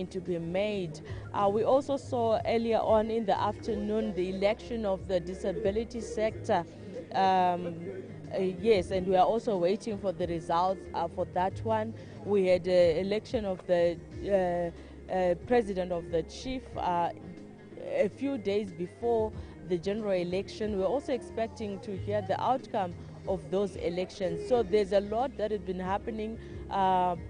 going to be made. We also saw earlier on in the afternoon the election of the disability sector. Yes, and we are also waiting for the results for that one. We had the election of the president of the chief a few days before the general election. We're also expecting to hear the outcome of those elections. So there's a lot that has been happening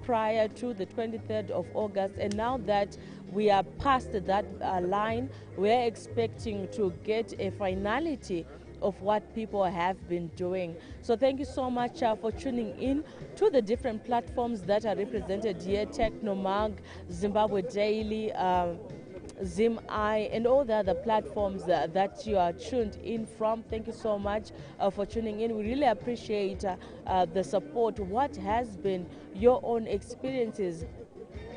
prior to the 23rd of August, and now that we are past that line, we're expecting to get a finality of what people have been doing. So thank you so much for tuning in to the different platforms that are represented here: Technomag, Zimbabwe Daily, Zim I, and all the other platforms that you are tuned in from. Thank you so much for tuning in. We really appreciate the support. What has been your own experiences?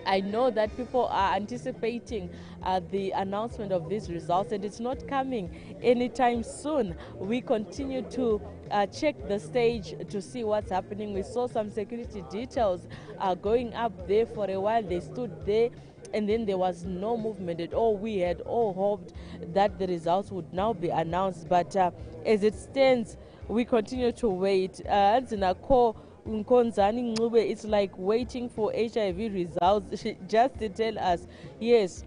I know that people are anticipating the announcement of these results, and it's not coming anytime soon. We continue to check the stage to see what's happening. We saw some security details going up there for a while. They stood there, and then there was no movement at all. We had all hoped that the results would now be announced, but as it stands, we continue to wait. It's like waiting for HIV results just to tell us, yes.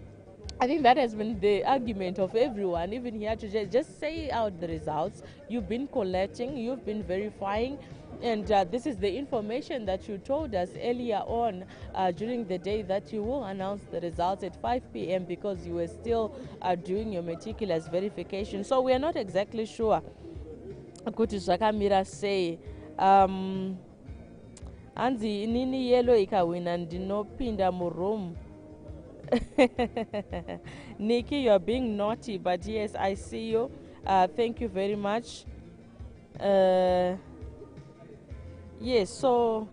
I think that has been the argument of everyone, even here today. Just say out the results. You've been collecting, you've been verifying, and this is the information that you told us earlier on during the day, that you will announce the results at 5 p.m. because you were still doing your meticulous verification. So we are not exactly sure. Kuti zvakamira sei. Hanzi inini yellow ikawina ndinopinda muroom. Nikki, you're being naughty, but yes, I see you. Thank you very much. Yes, so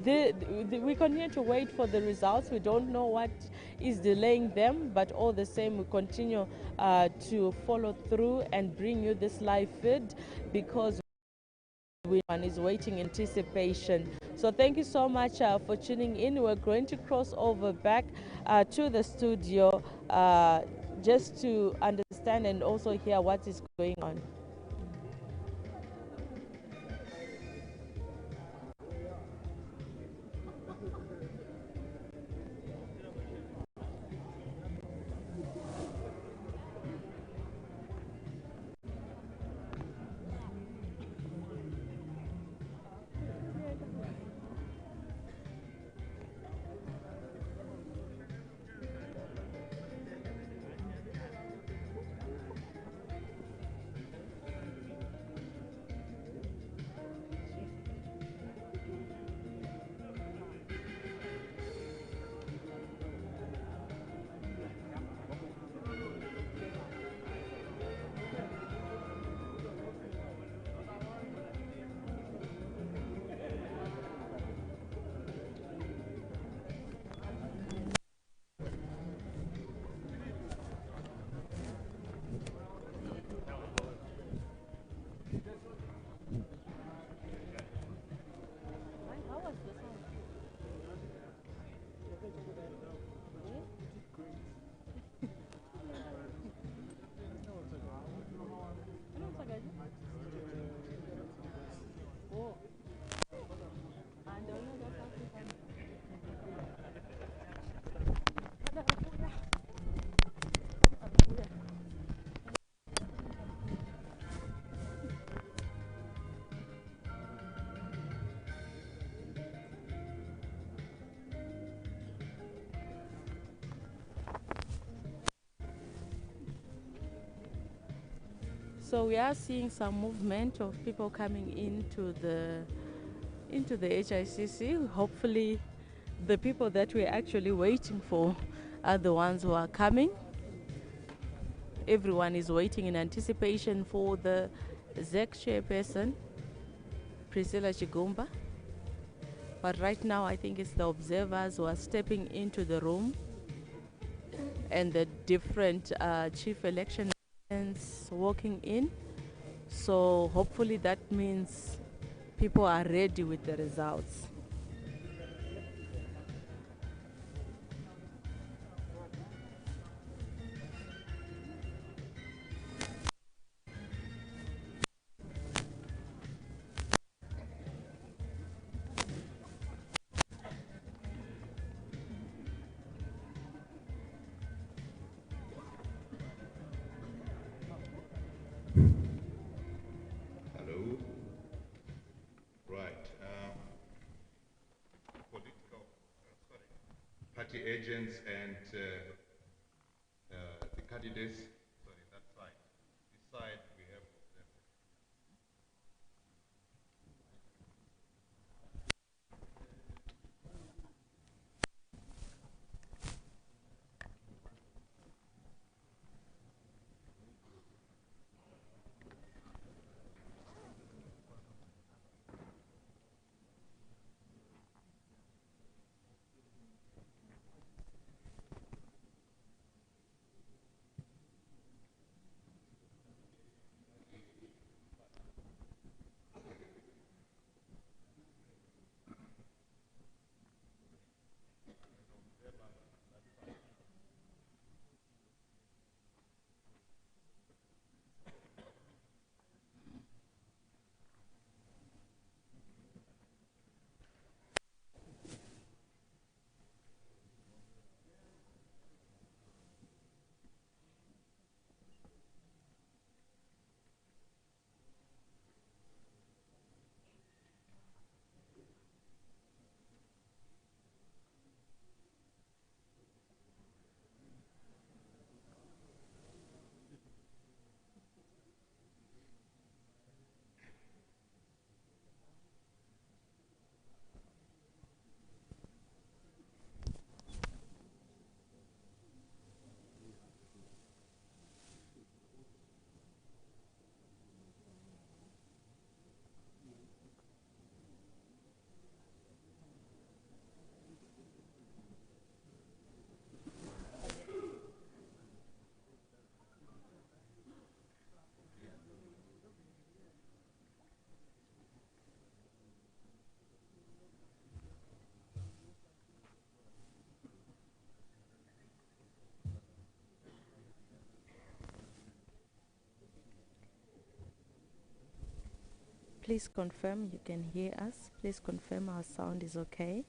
we continue to wait for the results. We don't know what is delaying them, but all the same, we continue to follow through and bring you this live feed, because one is waiting in anticipation. So thank you so much for tuning in. We're going to cross over back to the studio just to understand and also hear what is going on. So we are seeing some movement of people coming into the HICC. Hopefully the people that we're actually waiting for are the ones who are coming. Everyone is waiting in anticipation for the ZEC chairperson, Priscilla Chigumba. But right now I think it's the observers who are stepping into the room, and the different chief election walking in. So hopefully that means people are ready with the results. Hello. Right. Political, sorry, party agents and the candidates. Sorry, that side. This side we have them. Please confirm you can hear us. Please confirm our sound is okay.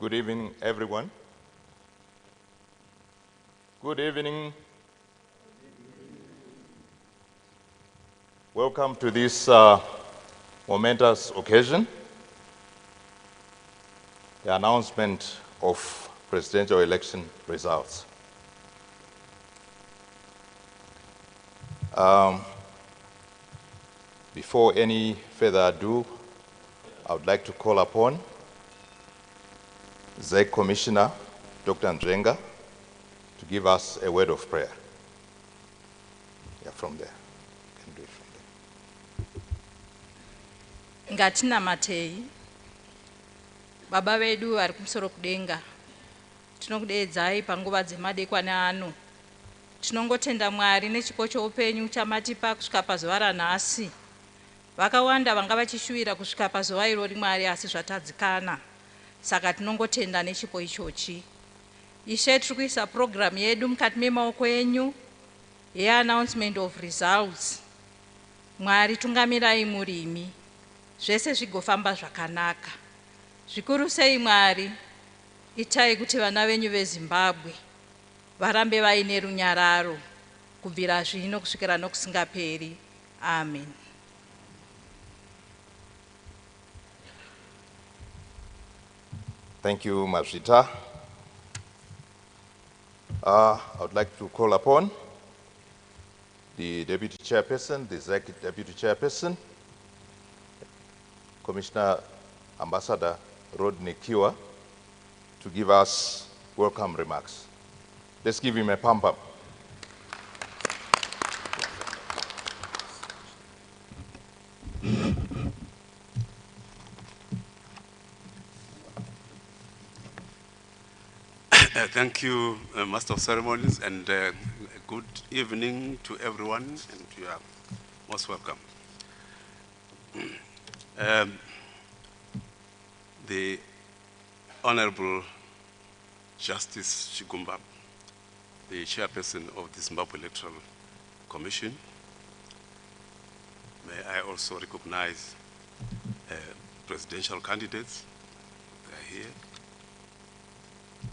Good evening, everyone. Good evening. Welcome to this momentous occasion, the announcement of presidential election results. Before any further ado, I would like to call upon ZEC Commissioner, Dr. Ndrenga, to give us a word of prayer. Yeah, from there. You can do it from there. Ngatinamatei baba vedu vari kumusoro kudenga, tinokudeedzai panguva dzemadekwana ano. Tinongotenda Mwari nechipo choupenyu chamatipa kusvika pazuva ranhasi. Vakawanda vanga vachishuwira kusvika pazuva irori Mwari, asi zvatadzikana. Saka tinongotenda nechipo ichochi. Ishe, tiri kuisa program yedu mukati memaoko enyu yeannouncement of results. Mwari, tungamirai murimi, zvese zvigofamba zvakanaka. Zvikuru sei Mwari, itai kuti vana venyu veZimbabwe varambe vaine runyararo kubvira zvino kusvikira nokusingaperi. Amen. Thank you, Mazvita. I would like to call upon the Deputy Chairperson, the ZEC Deputy Chairperson, Commissioner Ambassador Rodney Kiwa, to give us welcome remarks. Let's give him a pump-up. Thank you, Master of Ceremonies, and good evening to everyone, and you are most welcome. The Honorable Justice Chigumba, the Chairperson of the Zimbabwe Electoral Commission, may I also recognize presidential candidates. They are here.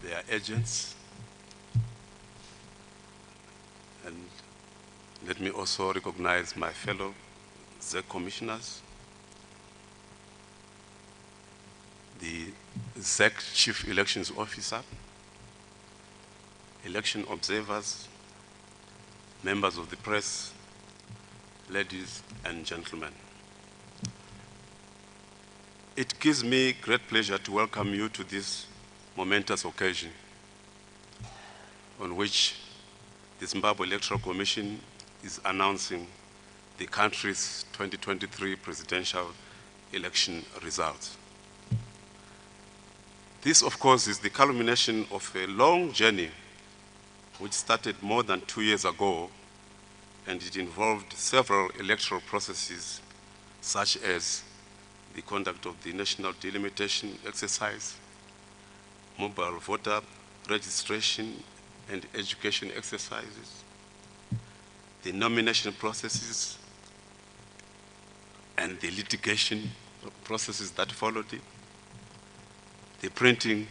Their agents, and let me also recognize my fellow ZEC commissioners, the ZEC Chief Elections Officer, election observers, members of the press, ladies and gentlemen. It gives me great pleasure to welcome you to this momentous occasion on which the Zimbabwe Electoral Commission is announcing the country's 2023 presidential election results. This, of course, is the culmination of a long journey which started more than 2 years ago, and it involved several electoral processes, such as the conduct of the national delimitation exercise, mobile voter registration and education exercises, the nomination processes, and the litigation processes that followed it, the printing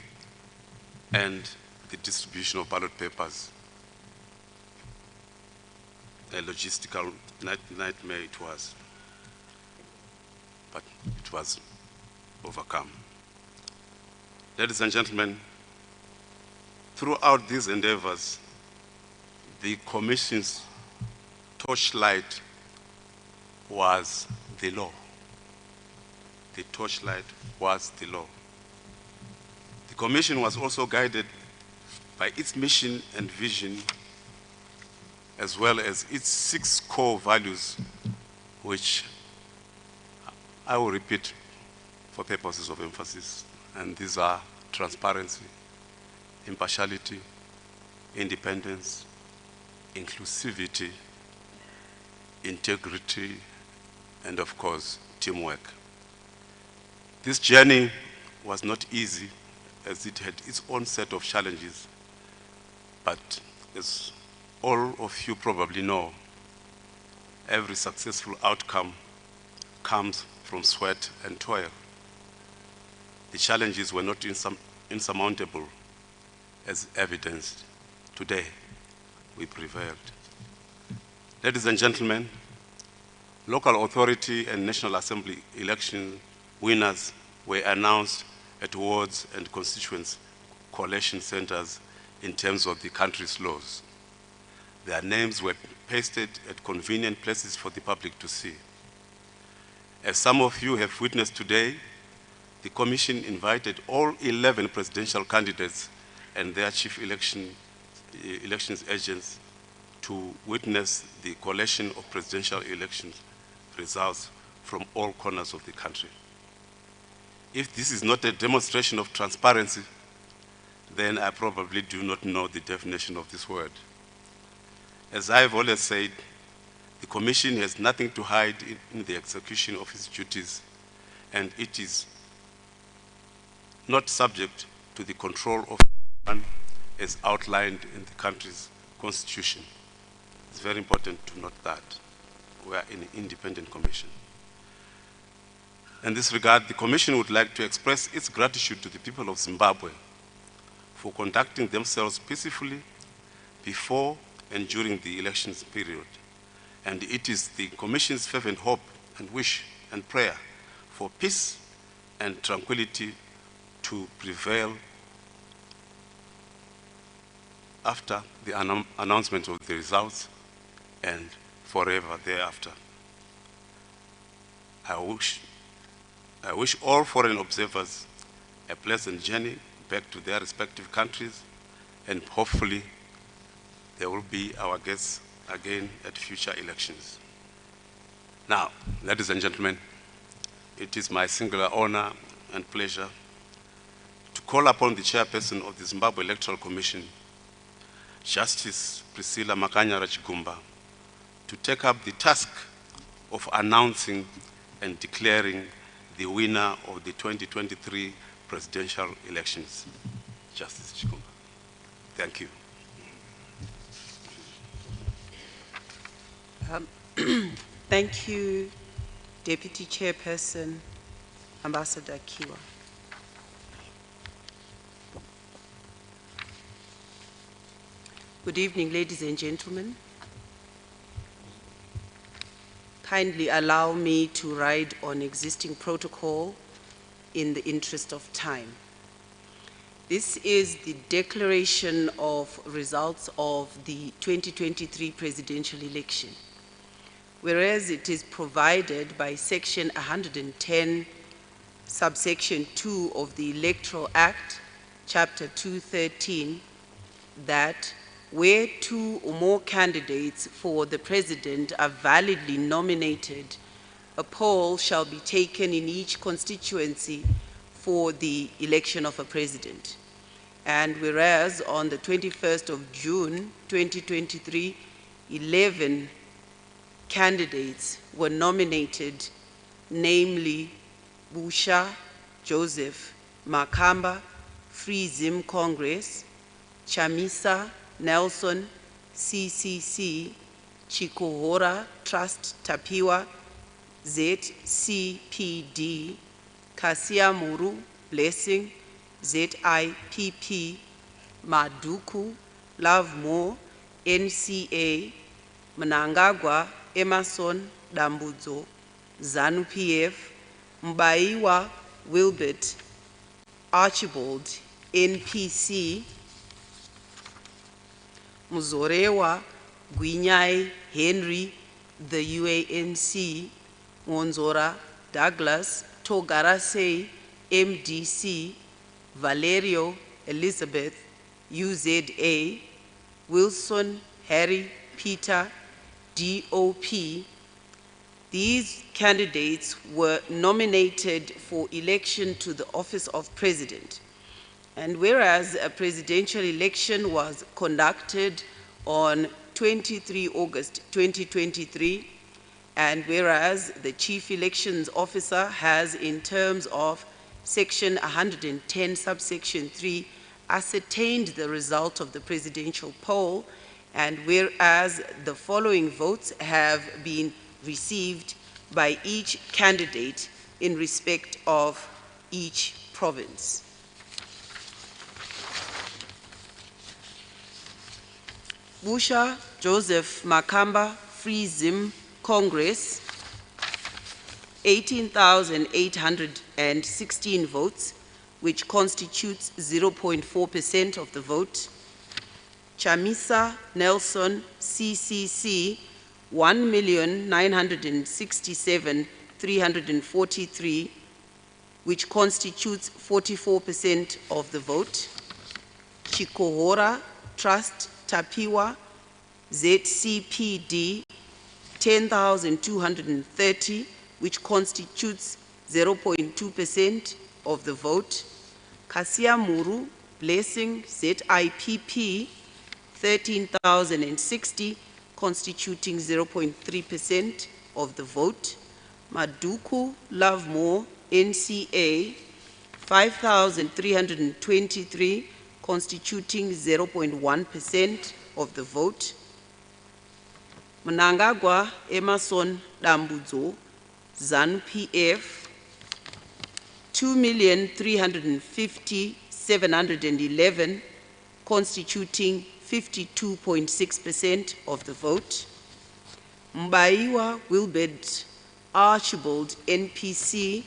and the distribution of ballot papers. A logistical nightmare it was, but it was overcome. Ladies and gentlemen, throughout these endeavors, the Commission's torchlight was the law. The torchlight was the law. The Commission was also guided by its mission and vision, as well as its 6 core values, which I will repeat for purposes of emphasis. And these are transparency, impartiality, independence, inclusivity, integrity, and of course, teamwork. This journey was not easy, as it had its own set of challenges, but as all of you probably know, every successful outcome comes from sweat and toil. The challenges were not insurmountable as evidenced today. We prevailed. Ladies and gentlemen, local authority and National Assembly election winners were announced at wards and constituents collation centers in terms of the country's laws. Their names were pasted at convenient places for the public to see. As some of you have witnessed today, the Commission invited all 11 presidential candidates and their chief elections agents to witness the collation of presidential election results from all corners of the country. If this is not a demonstration of transparency, then I probably do not know the definition of this word. As I've always said, the Commission has nothing to hide in the execution of its duties, and it is not subject to the control of anyone as outlined in the country's constitution. It's very important to note that we are an independent commission. In this regard, the Commission would like to express its gratitude to the people of Zimbabwe for conducting themselves peacefully before and during the elections period. And it is the Commission's fervent hope and wish and prayer for peace and tranquility to prevail after the announcement of the results and forever thereafter. I wish all foreign observers a pleasant journey back to their respective countries, and hopefully they will be our guests again at future elections. Now, ladies and gentlemen, it is my singular honor and pleasure to call upon the chairperson of the Zimbabwe Electoral Commission, Justice Priscilla Makanyara Chigumba, to take up the task of announcing and declaring the winner of the 2023 presidential elections. Justice Chigumba. Thank you. Thank you, Deputy Chairperson, Ambassador Kiwa. Good evening, ladies and gentlemen. Kindly allow me to ride on existing protocol in the interest of time. This is the declaration of results of the 2023 presidential election. Whereas it is provided by Section 110, subsection 2 of the Electoral Act, Chapter 213, that where two or more candidates for the president are validly nominated, a poll shall be taken in each constituency for the election of a president. And whereas on the 21st of June 2023, 11 candidates were nominated, namely Busha Joseph, Makamba, Free Zim Congress, Chamisa Nelson, CCC, Chikuhora Trust Tapiwa, ZCPD, Kasia Muru Blessing, ZIPP, Maduku, Love More, NCA, Mnangagwa, Emerson, Dambudzo, ZANU-PF, Mbaiwa, Wilbert, Archibald, NPC, Muzorewa, Gwinyai, Henry, the UANC, Ngonzora, Douglas, Togarase, MDC, Valerio, Elizabeth, UZA, Wilson, Harry, Peter, DOP. These candidates were nominated for election to the office of president. And whereas a presidential election was conducted on 23 August 2023, and whereas the Chief Elections Officer has, in terms of Section 110, subsection 3, ascertained the result of the presidential poll, and whereas the following votes have been received by each candidate in respect of each province. Vusha Joseph Makamba Free Zim Congress, 18,816 votes, which constitutes 0.4% of the vote. Chamisa Nelson CCC, 1,967,343, which constitutes 44% of the vote. Chikohora Trust Tapiwa ZCPD, 10,230, which constitutes 0.2% of the vote. Kasiamuru Blessing ZIPP, 13,060, constituting 0.3% of the vote. Maduku Lovemore NCA, 5,323, constituting 0.1% of the vote. Mnangagwa Emerson Dambudzo, ZANU-PF, 2,350,711, constituting 52.6% of the vote. Mbaiwa Wilbert Archibald NPC,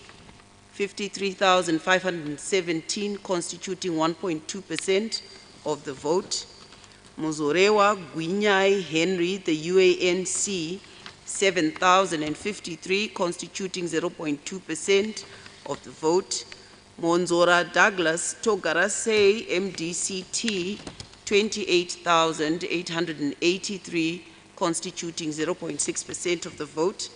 53,517, constituting 1.2% of the vote. Muzorewa Gwinyai Henry, the UANC, 7,053, constituting 0.2% of the vote. Monzora Douglas Togarase, MDCT, 28,883, constituting 0.6% of the vote.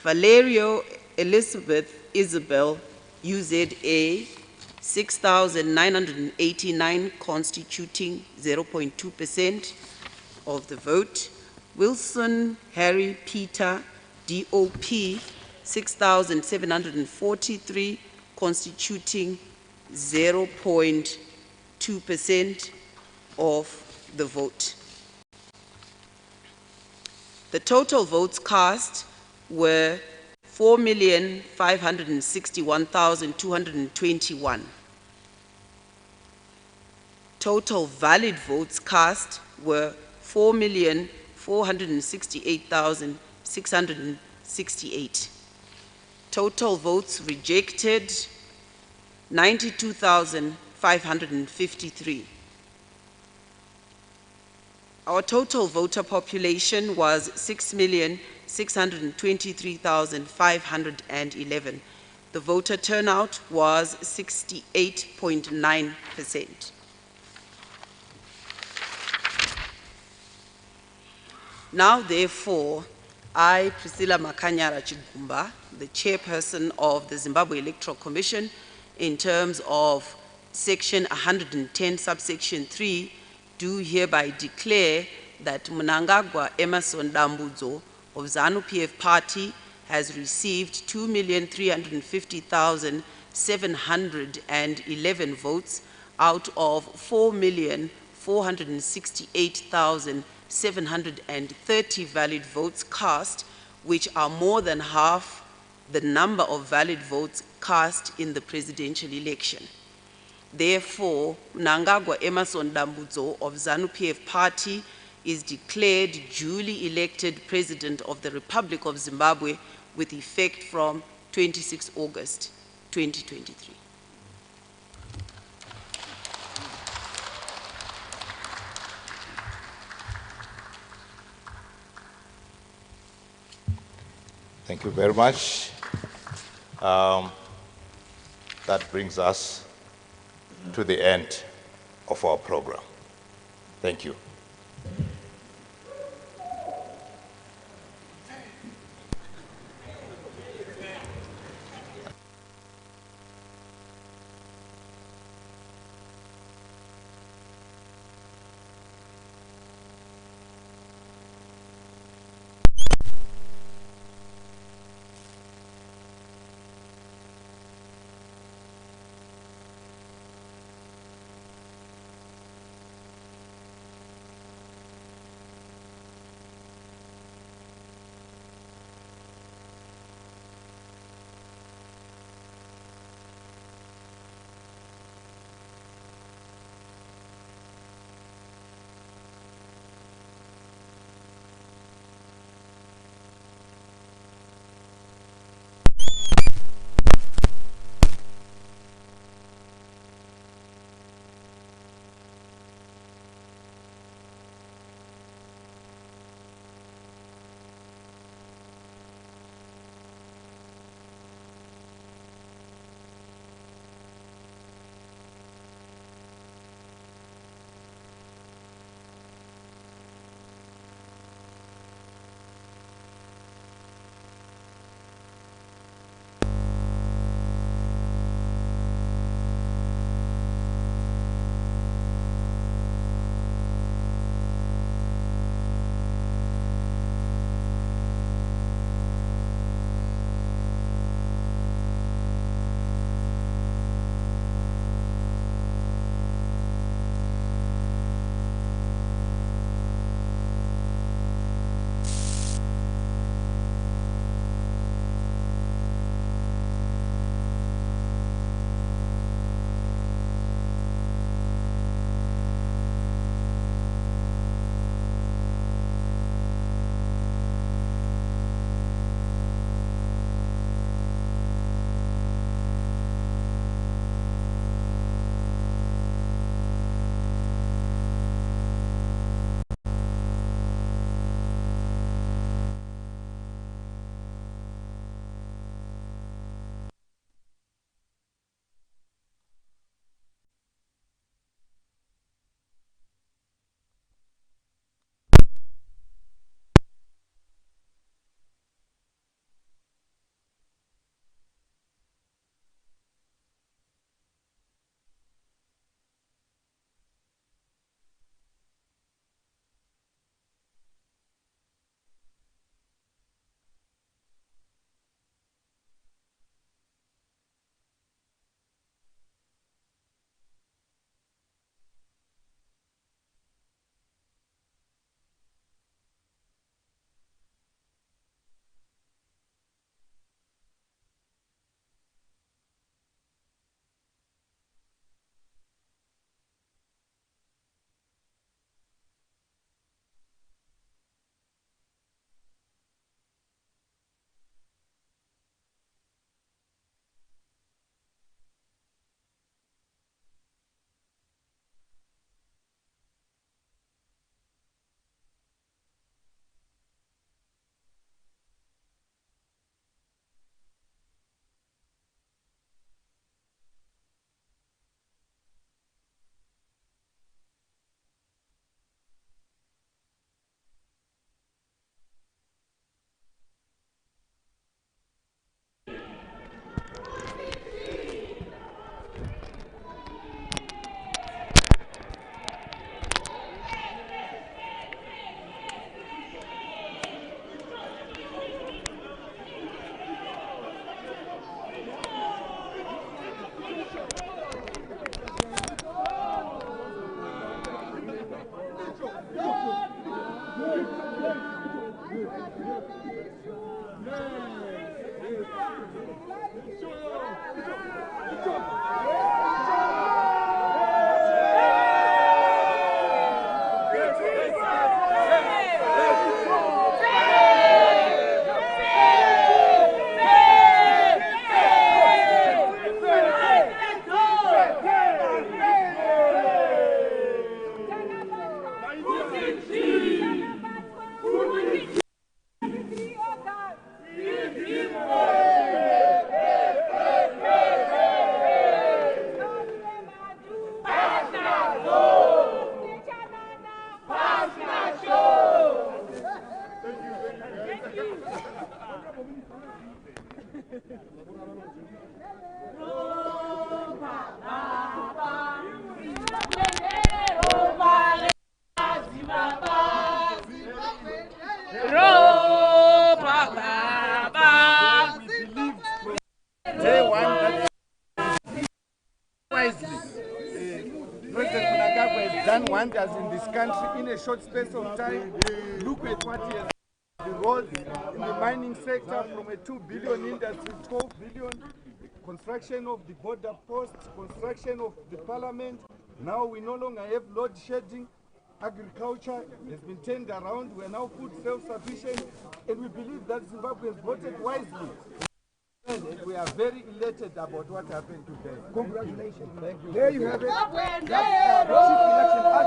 Valerio Elizabeth Isabel, UZA, 6,989, constituting 0.2% of the vote. Wilson Harry Peter, DOP, 6,743, constituting 0.2% of the vote. The total votes cast were 4,561,221. Total valid votes cast were 4,468,668. Total votes rejected, 92,553. Our total voter population was 6,623,511. The voter turnout was 68.9%. Now, therefore, I, Priscilla Makanyara Chigumba, the chairperson of the Zimbabwe Electoral Commission, in terms of Section 110, subsection 3, do hereby declare that Mnangagwa Emerson Dambudzo of ZANU-PF Party has received 2,350,711 votes out of 4,468,730 valid votes cast, which are more than half the number of valid votes cast in the presidential election. Therefore, Mnangagwa Emerson Dambudzo of ZANU-PF Party is declared duly elected President of the Republic of Zimbabwe with effect from 26 August 2023. Thank you very much. That brings us to the end of our program. Thank you. day one that wisely. President Mnangagwa has done wonders in this country in a short space of time. Look at what he has done. The roads in the mining sector from a 2 billion industry, 12 billion. Construction of the border posts, construction of the parliament. Now we no longer have load shedding. Agriculture has been turned around. We are now food self-sufficient, and we believe that Zimbabwe has voted wisely. And we are very elated about what happened today. Congratulations. Thank you. There you have it. Chief election agent.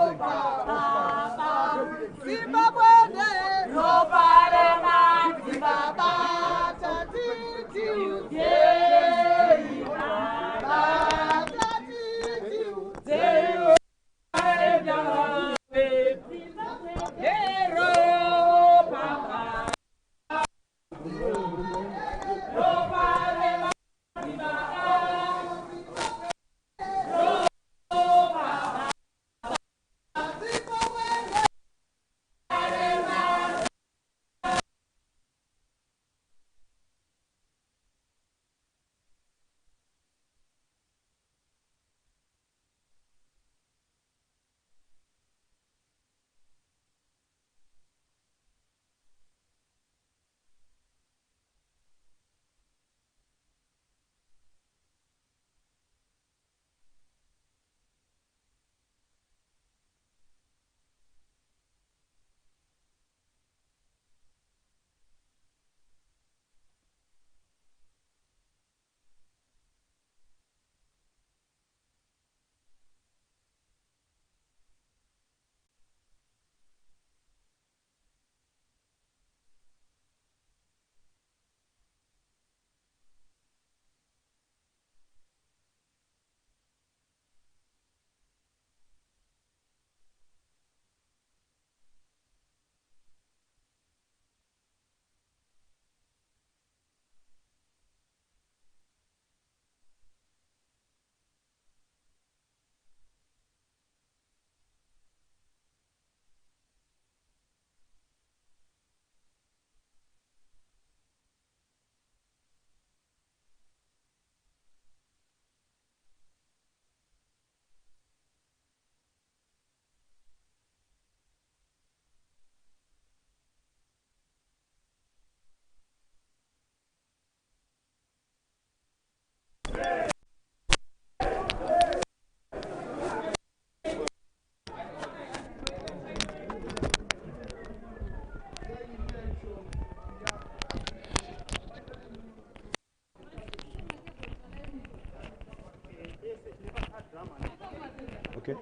Okay.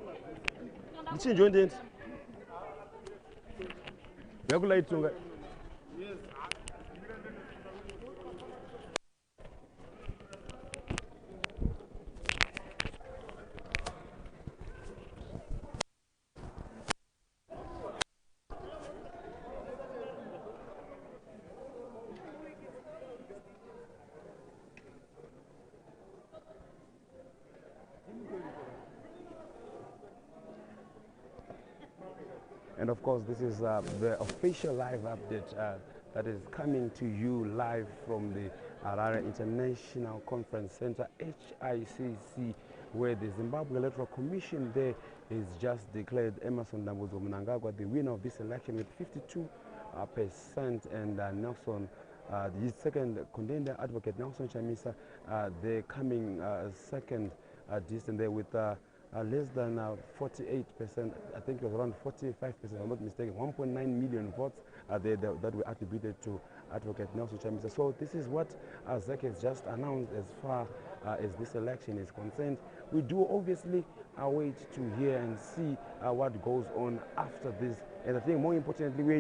Did you join it? And of course, this is the official live update that is coming to you live from the Harare International Conference Center, HICC, where the Zimbabwe Electoral Commission there is just declared Emerson Mnangagwa the winner of this election with 52%, and Nelson, the second contender, Advocate Nelson Chamisa, they're coming second distant there with less than 48%. I think it was around 45%, if I'm not mistaken. 1.9 million votes that were attributed to Advocate Nelson Chamisa. So this is what ZEC has just announced as far as this election is concerned. We do obviously wait to hear and see what goes on after this. And I think more importantly, we